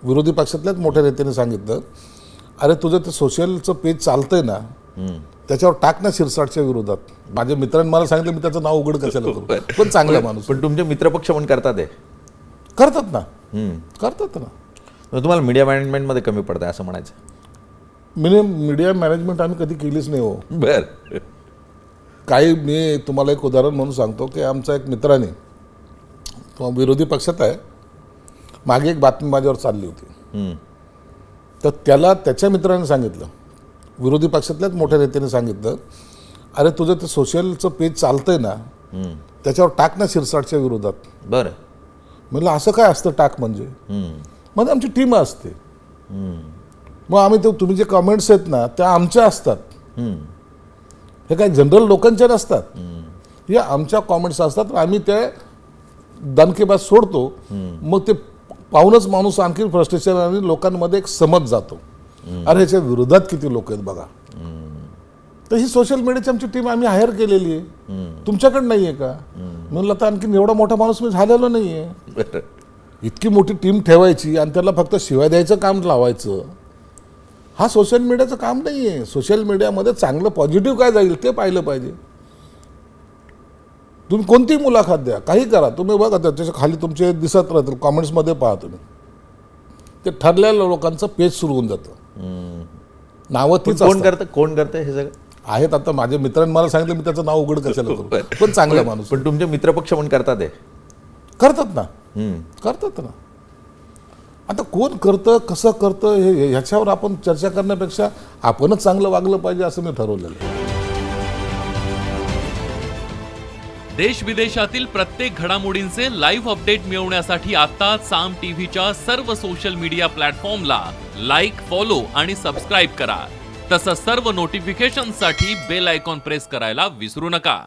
विरोधी पक्षातल्याच मोठ्या नेत्याने सांगितलं, अरे तुझं ते सोशलचं पेज चालतंय ना, त्याच्यावर टाक ना शिरसाटच्या विरोधात. माझ्या मित्रांनी मला सांगितलं, मी त्याचं नाव उघड कशाला करू, पण चांगला माणूस. पण तुमचे मित्रपक्ष पण करतात आहे. करतात ना, करतात ना. तुम्हाला मीडिया मॅनेजमेंटमध्ये कमी पडतं असं म्हणायचं. मीडिया मॅनेजमेंट आम्ही कधी केलीच नाही हो. बरं. काही मी तुम्हाला एक उदाहरण म्हणून सांगतो की आमचा एक मित्राने, तो विरोधी पक्षात आहे, मागे एक बातमी माझ्यावर चालली होती, तर त्याला त्याच्या मित्राने सांगितलं, विरोधी पक्षातल्याच मोठ्या नेत्याने सांगितलं, अरे तुझं ते सोशलचं पेज चालतंय ना, त्याच्यावर टाक ना शिरसाटच्या विरोधात. बरं. म्हणलं असं काय असतं टाक म्हणजे? म्हणजे आमची टीम असते, मग आम्ही ते तुम्ही जे कमेंट्स आहेत ना त्या आमच्या असतात, हे काय जनरल लोकांच्या नसतात, या आमच्या कॉमेंट्स असतात. आम्ही ते दणकेबाज सोडतो, मग ते पाहूनच माणूस आणखी फ्रस्ट्रेशन आणि लोकांमध्ये एक समज जातो, अरे ह्याच्या विरोधात किती लोक आहेत बघा. तर ही सोशल मीडियाची आमची टीम आम्ही हायर केलेली आहे, तुमच्याकडे नाही आहे का? म्हणलं तर आणखी एवढा मोठा माणूस मी झालेलो नाही आहे. इतकी मोठी टीम ठेवायची आणि त्याला फक्त शिवाय द्यायचं काम लावायचं, हा सोशल मीडियाचं काम नाही आहे. सोशल मीडियामध्ये चांगलं पॉझिटिव्ह काय जाईल ते पाहिलं पाहिजे. तुम्ही कोणतीही मुलाखत द्या, काही करा, तुम्ही बघा त्याच्या खाली तुमचे दिसत राहतील, कॉमेंट्समध्ये पहा तुम्ही, ते ठरलेल्या लोकांचं पेज सुरू होऊन जातं, नावं तीच. कोण करतं हे सगळं? आहेत आता माझ्या मित्रांनी मला सांगितलं, मी त्याचं नाव उघड कशाला करू, पण चांगला माणूस. पण तुमचे मित्रपक्ष पण करतात आहे. करतात ना, करतात ना. आता कोण करतं, कसं करतं, हे ह्याच्यावर आपण चर्चा करण्यापेक्षा आपणच चांगलं वागलं पाहिजे असं मी ठरवलेलं आहे. देश विदेशातील प्रत्येक घडामोडींचे लाईव्ह अपडेट मिळवण्यासाठी आता साम टीव्हीच्या सर्व सोशल मीडिया प्लॅटफॉर्मला लाईक, फॉलो आणि सबस्क्राईब करा. तसंच सर्व नोटिफिकेशनसाठी बेल आयकॉन प्रेस करायला विसरू नका.